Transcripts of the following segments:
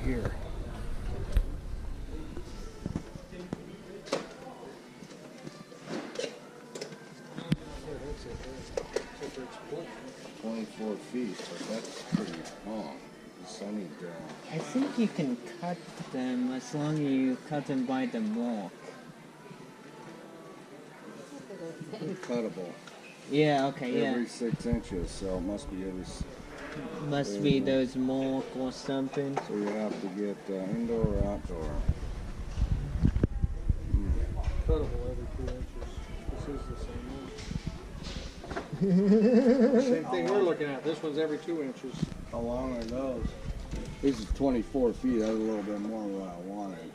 here. It's 24 feet, but that's pretty long. So I need I think you can cut them as long as you cut them by the walk. They're cuttable. Yeah, okay, yeah. Every 6 inches, so it must be every... Must be those walk or something. So you have to get indoor or outdoor. Cuttable every 2 inches. This is the same one. Same thing we're looking at. This one's every 2 inches. How long are those? This is 24 feet. That's a little bit more than what I wanted.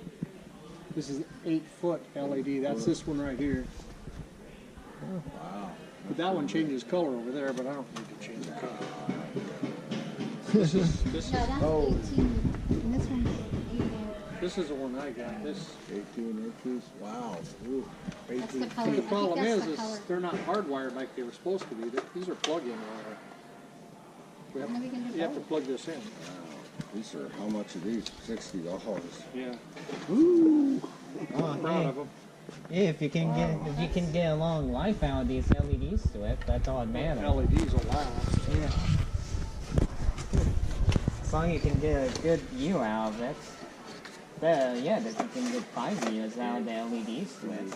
This is 8-foot LED. That's this one right here. Oh, wow. But that one changes color over there, but I don't need to change the color. This is No, that's 18. And this one's 18. this is the one I got. This 18 inches? Wow. Ooh, 18 That's the feet. color. the problem that's is the color. they're not hardwired like they were supposed to be. These are plug-in wire. And then we can do You have to both. plug this in. Wow. These are, how much are these? $60. Yeah. Oh, I'm proud of them. yeah, if you can get a long life out of these LED strips, that's all that matters. LEDs will last. Yeah. As long as you can get a good view out of it. Yeah, that you can get 5 years out of the LED strip.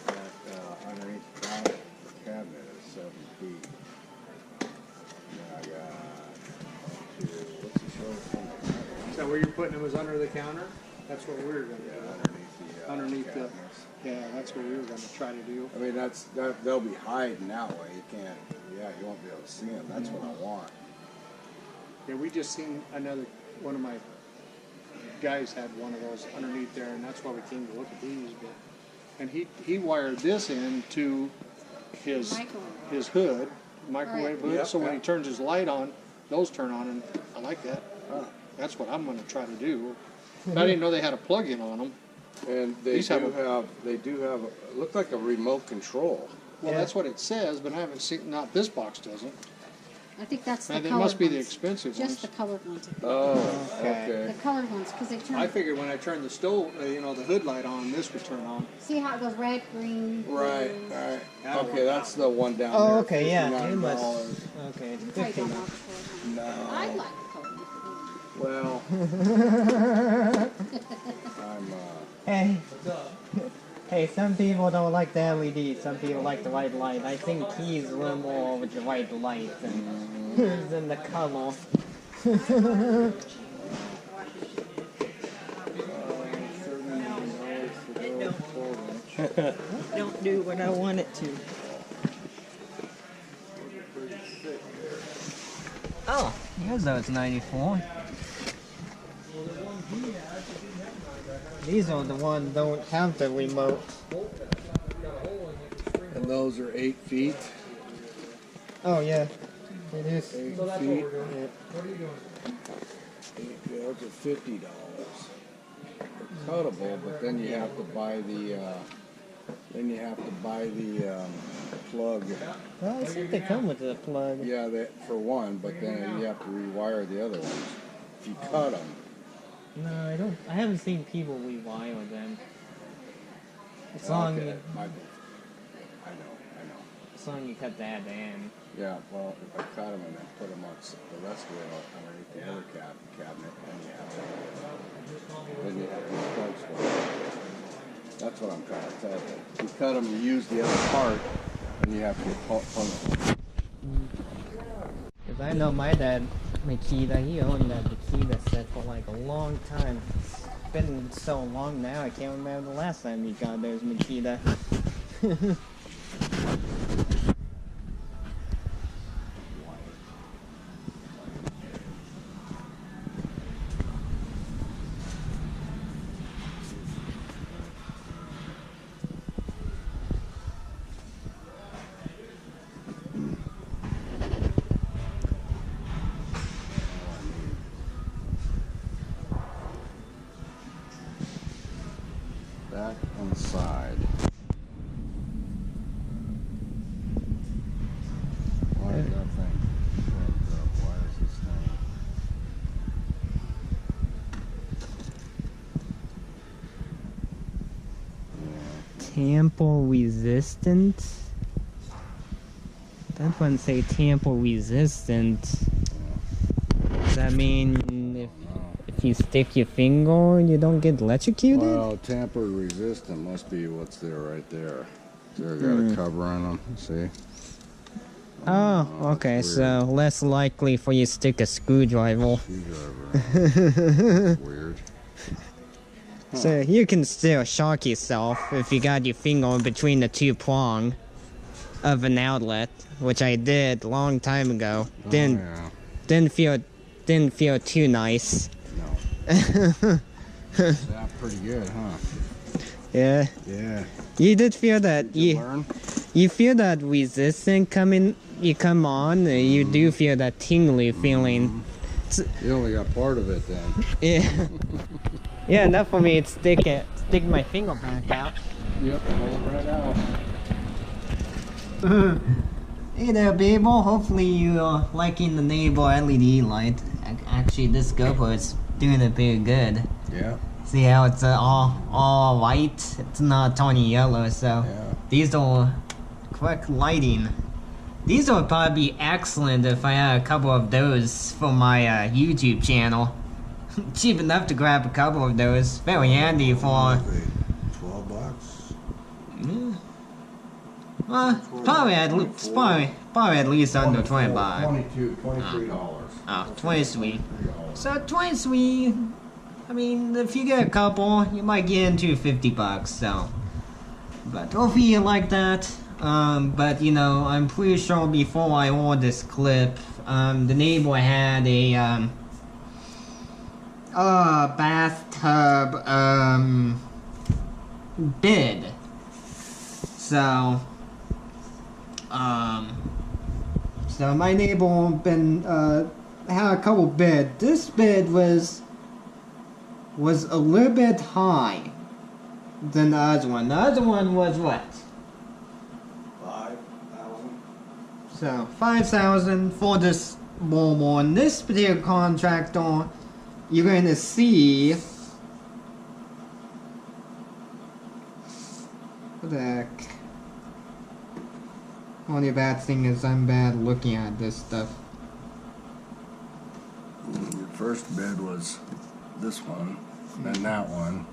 That underneath the cabinet is 7 feet. Yeah, I got what's the show? So where you're putting them is under the counter? That's what we were going to Yeah, do. Underneath the, cabinets. yeah, that's what we were going to try to do. I mean, they'll be hiding that way. You can't. Yeah, you won't be able to see them. That's what I want. Yeah, we just seen one of my guys had one of those underneath there, and that's why we came to look at these. But, and he wired this in to his hood, microwave hood. Yep. So when he turns his light on, those turn on, and I like that. Huh. That's what I'm going to try to do. But I didn't know they had a plug-in on them. And they These have it looked like a remote control. Well, Yeah. that's what it says, but I haven't seen. Not this box doesn't. I think that's the And colored it must be the ones. expensive Just ones. the colored ones. Oh, Okay. okay. The colored ones, because they turn. I figured when I turned the stove, the hood light on, this would turn on. See how it goes red, green, Right, blue. right. That'll Okay, work that's out. the one down there. Oh, okay, yeah. You $59. must. Okay, it's You probably don't 50. want the colored ones. No. I like the colored ones. Well, I'm Hey. Hey, some people don't like the LED, some people like the white light. I think he's a little more with the white light than the color. Don't do what I want it to. Oh, here's those 94. These are the ones that don't have the remote. and those are 8 feet. Oh yeah, it is. 8 feet. What are you doing? Those are $50. They're cuttable, but then you have to buy the plug. Well, I think they come with a plug. Yeah, that for one, but then you have to rewire the other ones if you cut them. No, I don't. I haven't seen people rewire them. As long Okay, as I know. as long as you cut that in. Yeah, well, if I cut them and then put them on the rest of it underneath the other cabinet, then you have the plugs for it. That's what I'm trying to tell you. You cut them, you use the other part, and you have to plug them. Because I know my dad, Makita, he owned that Makita set for like a long time. It's been so long now, I can't remember the last time he got those Makita. Back and side. Why is that thing plugged up? Why is this thing? tamper resistant. That one say tamper resistant. Does that mean if you stick your finger, you don't get electrocuted? Well, tamper resistant must be what's there right there. There got a cover on them. See? Oh, okay. So less likely for you to stick a screwdriver. Screwdriver. Weird. So you can still shock yourself if you got your finger in between the two prong of an outlet, which I did a long time ago. Didn't feel too nice. No. Sounds pretty good, huh? Yeah. Yeah. You did feel that Learn? you feel that resistance you come on, you do feel that tingly feeling. You only got part of it then. Yeah. Yeah, enough for me to stick my finger back out. Yep, pull it right out. Hey there, people. Hopefully you are liking the neighbor LED light. Actually, this GoPro is doing it pretty good. Yeah. See how it's all white? It's not tiny yellow, so Yeah. these are correct lighting. These would probably be excellent if I had a couple of those for my YouTube channel. Cheap enough to grab a couple of those. Very handy for... 12 bucks? Probably at least under 20 bucks. $23. Oh, 20 sweet. So 20 sweet. I mean, if you get a couple, you might get into 50 bucks. So, but hopefully you like that. But you know, I'm pretty sure before I ordered this clip, the neighbor had a bathtub bid. So so my neighbor been had a couple bid. This bid was a little bit high than the other one. The other one was what? 5,000. So 5,000 for this mobile. And this particular contractor, you're going to see. What the heck? Only bad thing is I'm bad looking at this stuff. Your first bid was this one, then that one,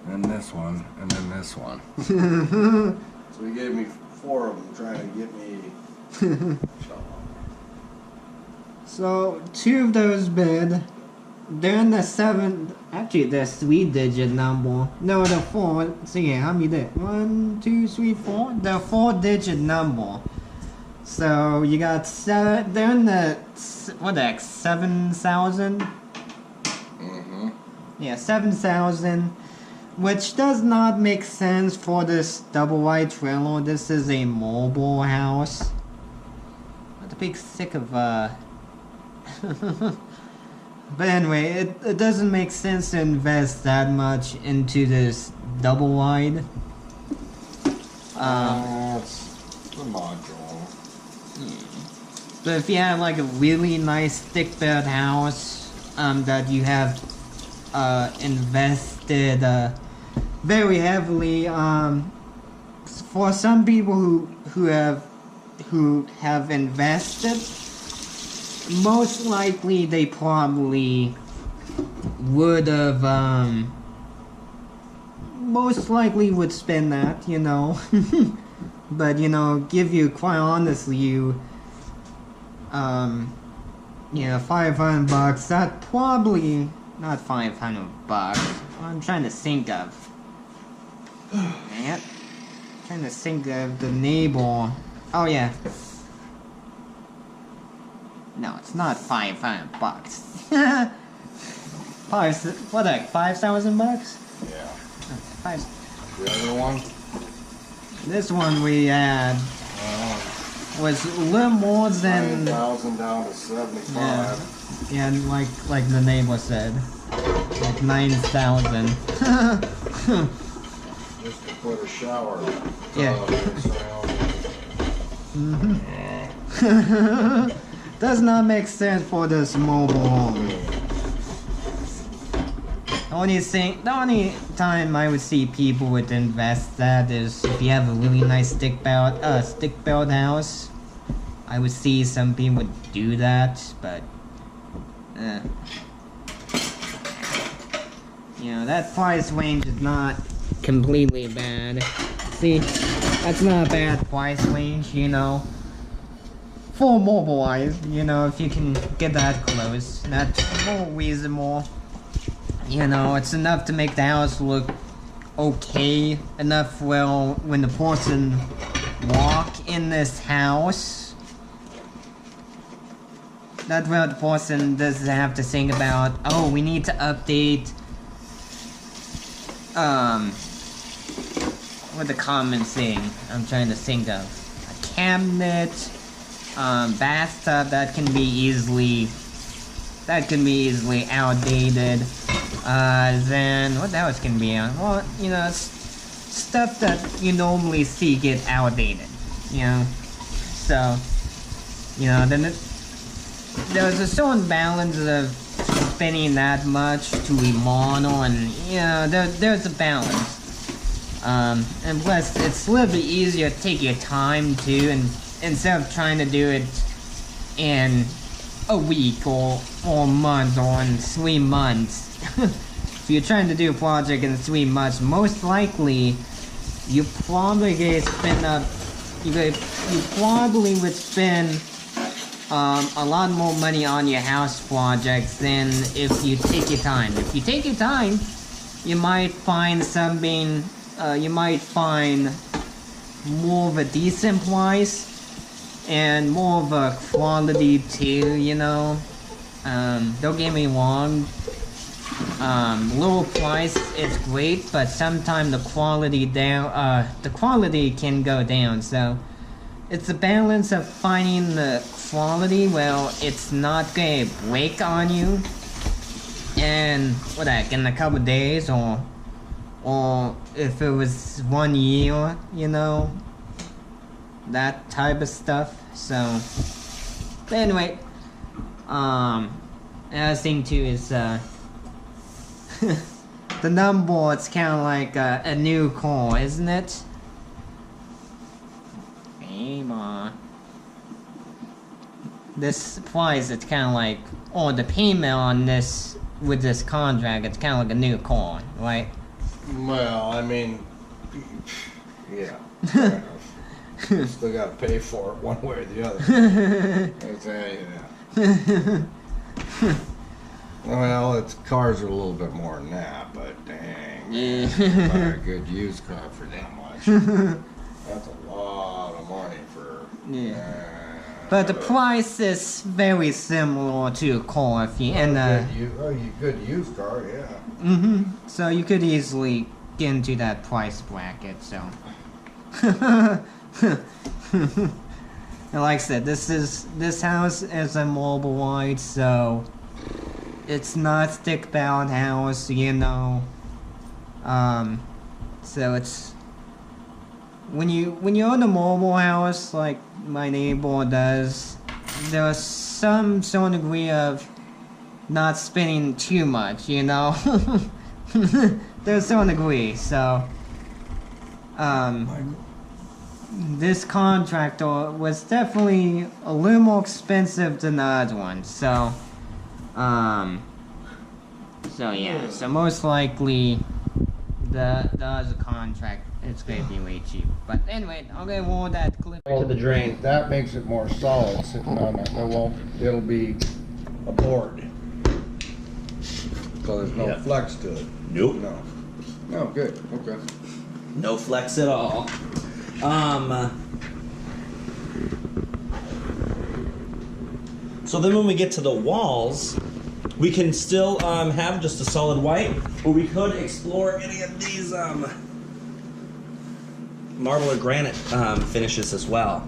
then this one, and then this one. So he gave me 4 of them trying to get me. So 2 of those bid. They're in the 7. Actually, the 3-digit number. No, the 4. See how many did? 1, 2, 3, 4. The 4-digit number. So you got 7. They're in the what the heck? 7,000. Yeah, 7,000. Which does not make sense for this double wide trailer. This is a mobile house. I'm a big sick of But anyway, it doesn't make sense to invest that much into this double wide. That's the module. But if you have like a really nice thick bed house that you have invested very heavily, for some people who have invested, most likely they probably would have most likely would spend that, you know. But you know, give you quite honestly, you know, 500 bucks, that probably not 500 bucks. I'm trying to think of man, trying to think of the neighbor. Oh yeah. No, it's not 500 bucks. What the heck, 5,000 bucks? Yeah. Okay, 5. The other one? This one we had was a little more than 9,000 down to 75. yeah, like the neighbor said, like 9,000. Just to put a shower. Yeah. Does not make sense for this mobile home. The only time I would see people would invest that is if you have a really nice stick built house. I would see some people would do that, but you know, that price range is not completely bad. See, that's not a bad price range, you know. For mobile-wise, you know, if you can get that close, that's more reasonable. You know, it's enough to make the house look okay. Enough, well, when the person walk in this house, that way the person doesn't have to think about, oh, we need to update, what the common thing I'm trying to think of. A cabinet, bathtub that can be easily outdated. Then what else can be on? Well, you know, stuff that you normally see get outdated. You know, so you know, then there's a certain balance of spending that much to remodel, and you know, there's a balance. And plus, it's a little bit easier to take your time too, and instead of trying to do it in a week or a month or in 3 months. If you're trying to do a project in 3 months, most likely you probably gonna spend you probably would spend a lot more money on your house projects than if you take your time. If you take your time, you might find something. You might find more of a decent price and more of a quality too. You know, don't get me wrong. Lower price is great, but sometimes the quality can go down. So it's a balance of finding the quality. Well, it's not gonna break on you, and in a couple days, or if it was 1 year, you know, that type of stuff. So, but anyway, another thing too is the number, it's kind of like a new car, isn't it? Hey, ma. This price, it's kind of like, or the payment on this, with this contract, it's kind of like a new car, right? Well, I mean, yeah. Still got to pay for it one way or the other. I'll tell you that. Well, cars are a little bit more than that, but dang, Yeah. buy a good used car for that much. That's a lot of money for. Yeah. But the price is very similar to a car, if you Good used car, yeah. So you could easily get into that price bracket. So, and like I said, this house is a mobile wide, so it's not stick bound house, you know. So it's when you own a mobile house like my neighbor does, there's some sort of degree of not spending too much, you know. There's some degree, so this contractor was definitely a little more expensive than the other one, so yeah, so most likely the other contract it's gonna be way cheap. But anyway, okay, well that clip to the drain. That makes it more solid sitting on it. It'll be a board. So there's no flex to it. Nope. No. No, good. Okay. No flex at all. So then when we get to the walls, we can still have just a solid white, or we could explore any of these marble or granite finishes as well.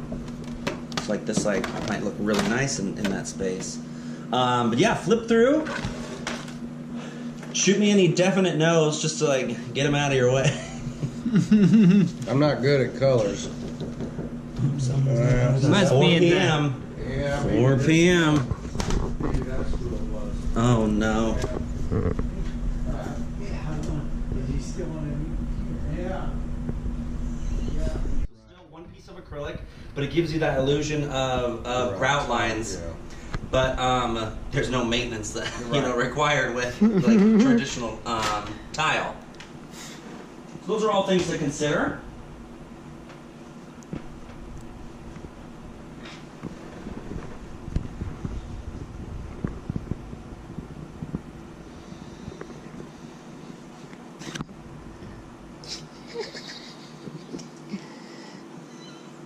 It's like this might look really nice in that space. But yeah, flip through. Shoot me any definite no's just to get them out of your way. I'm not good at colors. Must 4 be in p.m. Yeah. 4 p.m. Maybe that's who it was. Oh no. acrylic, but it gives you that illusion of grout lines. Yeah. But there's no maintenance that Right. required with like traditional tile. So those are all things to consider.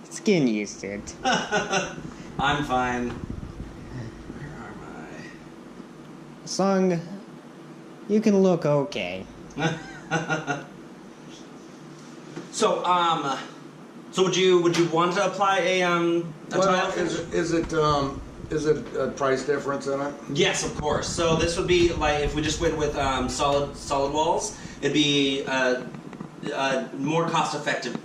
It's getting used to it. I'm fine. Where are Song, you can look okay. my? So would you want to apply a Well, tile? is it a price difference in it? Yes, of course. So this would be like if we just went with solid walls, it'd be a more cost-effective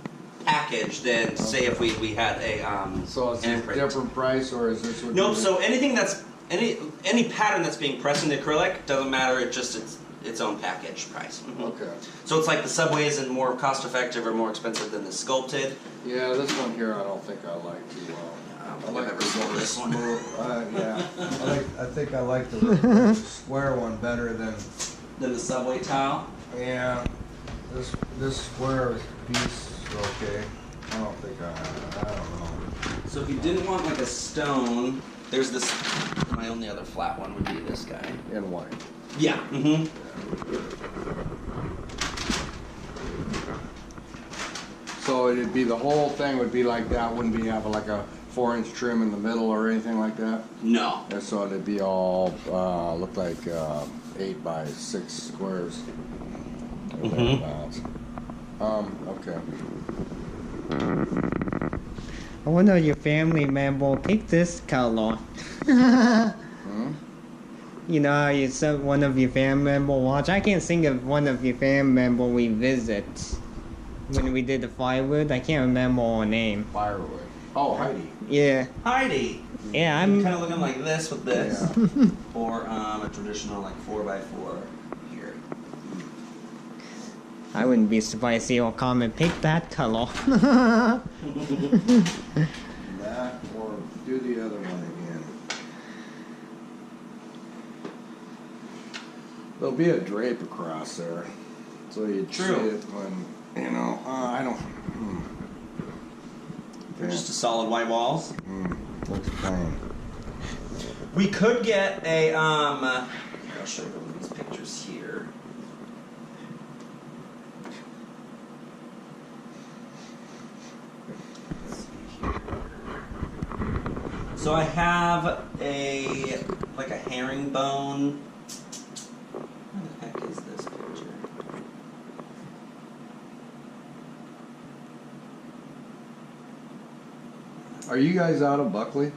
package than say if we had a So it's an a imprint. different price, or is this? Nope. So anything that's any pattern that's being pressed in the acrylic doesn't matter. It just its own package price. Mhm. Okay. So it's like the Subway isn't more cost-effective or more expensive than the sculpted. Yeah, this one here I don't think I like too well. I like I've never sold this one. Yeah, I think I like the square one better than. Than the Subway tile. Yeah, this square piece okay. I don't think I don't know. So if you didn't want like a stone, there's this. My only other flat one would be this guy. In white. Yeah. Mm-hmm. So it'd be the whole thing would be like that. Wouldn't be have like a 4-inch trim in the middle or anything like that. No. And so it'd be all look like 8 by 6 squares. Okay. I wonder if your family member pick this color. You know, how you said one of your family member watch. I can't think of one of your family member we visit when we did the firewood. I can't remember her name. Firewood. Oh, Heidi. Yeah, Heidi. yeah. Kind of looking like this with this, Yeah. or a traditional like 4x4 here. I wouldn't be surprised to see her comment pick that color. That or do the other one again. There'll be a drape across there, so you'd see True. it when I don't. They're just a solid white walls. Looks plain. We could get a here, I'll show you these pictures here. Let's see here. So I have like a herringbone. Where the heck is this picture? Are you guys out of Buckley?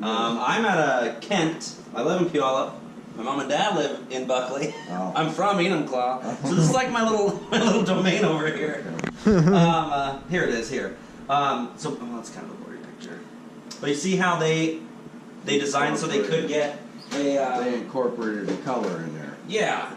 I'm at Kent. I live in Puyallup. My mom and dad live in Buckley. Oh. I'm from Enumclaw. So this is like my little domain over here. Here it is here. That's kind of a blurry picture. But you see how they designed so they could get They a incorporated the color in there, yeah,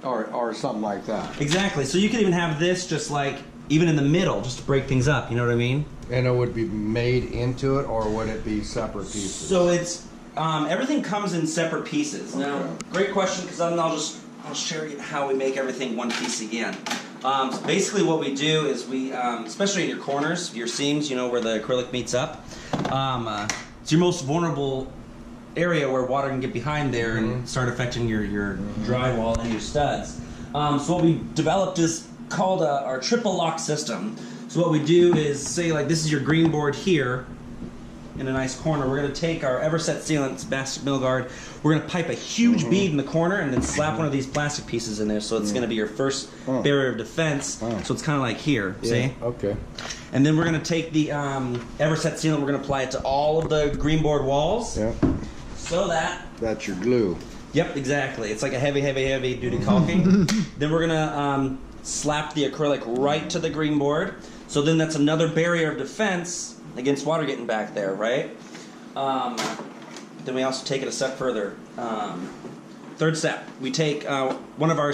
or something like that. exactly. So you could even have this just like even in the middle, just to break things up. You know what I mean? And it would be made into it, or would it be separate pieces? So it's everything comes in separate pieces. Now, Okay. great question, because I'll share you how we make everything one piece again. So basically, what we do is we, especially in your corners, your seams, where the acrylic meets up, it's your most vulnerable area where water can get behind there and start affecting your drywall and your studs. So what we developed is called our triple lock system. So what we do is say like this is your green board here in a nice corner. We're going to take our Everset sealant plastic mill guard. We're going to pipe a huge bead in the corner and then slap one of these plastic pieces in there. So it's going to be your first barrier of defense. So it's kind of like here, see? Okay. And then we're going to take the Everset sealant. We're going to apply it to all of the green board walls. Yep. So that. That's your glue. Yep, exactly. It's like a heavy duty caulking. Then we're going to slap the acrylic right to the green board. So then that's another barrier of defense against water getting back there, right? Then we also take it a step further. Third step, we take one of our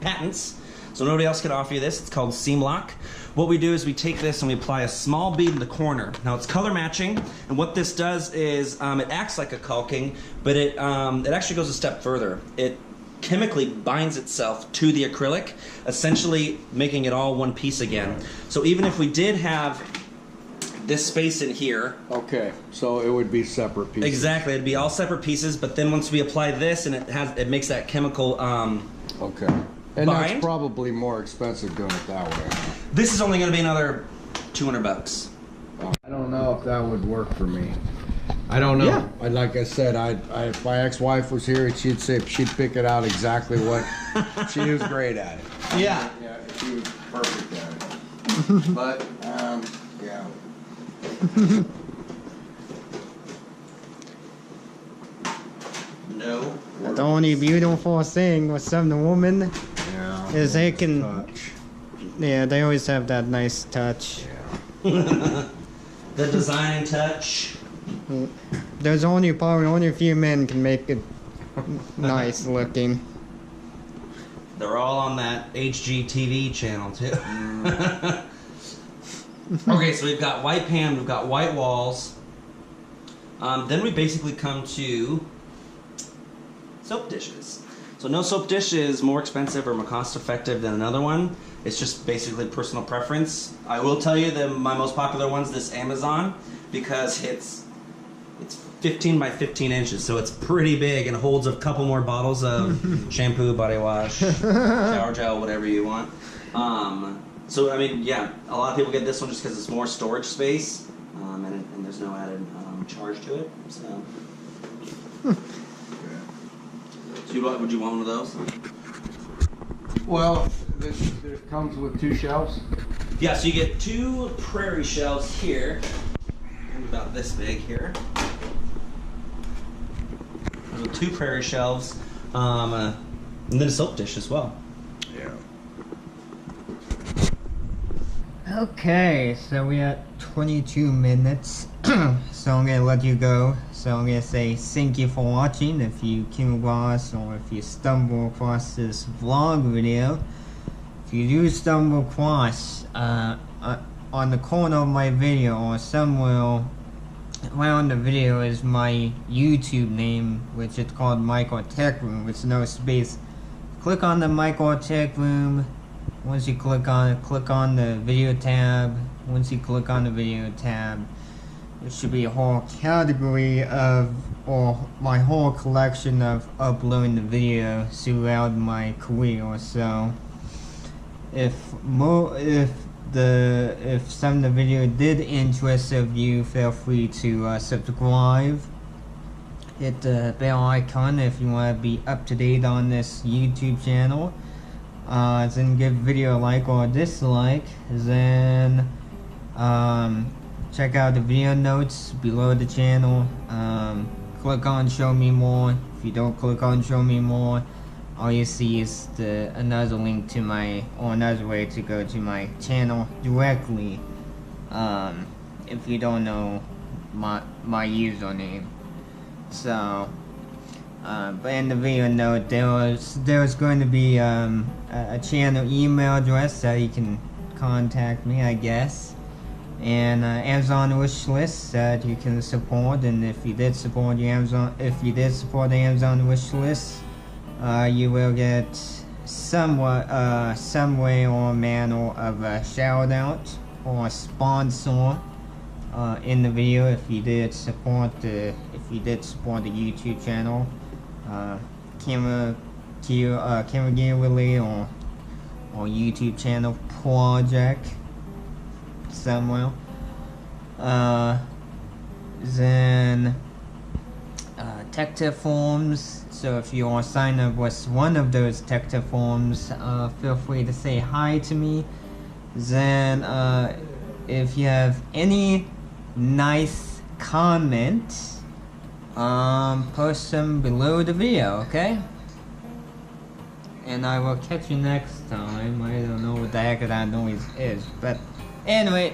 patents. So nobody else can offer you this. It's called Seam Lock. What we do is we take this and we apply a small bead in the corner. Now it's color matching, and what this does is it acts like a caulking, but it actually goes a step further. It chemically binds itself to the acrylic, essentially making it all one piece again. So even if we did have this space in here. Okay, so it would be separate pieces. Exactly, it'd be all separate pieces, but then once we apply this and it makes that chemical okay. And bind. that's probably more expensive doing it that way. This is only going to be another $200. I don't know if that would work for me. I don't know. Yeah. Like I said, if my ex-wife was here, she'd say she'd pick it out exactly what she was great at it. Yeah. Yeah, she was perfect at it. But yeah. No. The only beautiful thing with some women Yeah. is they can, Touch. yeah, they always have that nice touch. The design touch. There's only a few men can make it nice looking. They're all on that HGTV channel too. Okay, so we've got white pan, we've got white walls. Then we basically come to soap dishes. So no soap dish is more expensive or more cost effective than another one. It's just basically personal preference. I will tell you that my most popular one's this Amazon, because it's 15 by 15 inches, so it's pretty big and holds a couple more bottles of shampoo, body wash, shower gel, whatever you want. So I mean, yeah, a lot of people get this one just because it's more storage space, and there's no added charge to it. So, would you want one of those? Well, this comes with 2 shelves. Yeah, so you get 2 prairie shelves here, about this big here. With 2 prairie shelves, and then a soap dish as well. Yeah. Okay, so we at 22 minutes, so I'm gonna let you go. So I'm gonna say thank you for watching. If you came across or if you stumble across this vlog video, if you do stumble across on the corner of my video or somewhere around the video is my YouTube name, which is called Michaeltechroom with no space. Click on the Michaeltechroom. Once you click on the video tab. Once you click on the video tab, there should be a whole category of, or my whole collection of uploading the video throughout my career. So if some of the video did interest of you, feel free to subscribe. Hit the bell icon if you want to be up to date on this YouTube channel. Then give video a like or a dislike. Then check out the video notes below the channel. Click on show me more. If you don't click on show me more, all you see is another link to another way to go to my channel directly. If you don't know my username. So but in the video note, there was going to be a channel email address that you can contact me, I guess, and Amazon wish list that you can support. And if you did support the Amazon wish list, you will get some way or manner of a shout out or a sponsor in the video if you did support the YouTube channel. Camera Gear Willie or YouTube channel project somewhere. Then tech tip forums. So if you want to sign up with one of those tech tip forums, feel free to say hi to me. Then if you have any nice comments, post them below the video, okay? And I will catch you next time. I don't know what the heck that noise is, but anyway,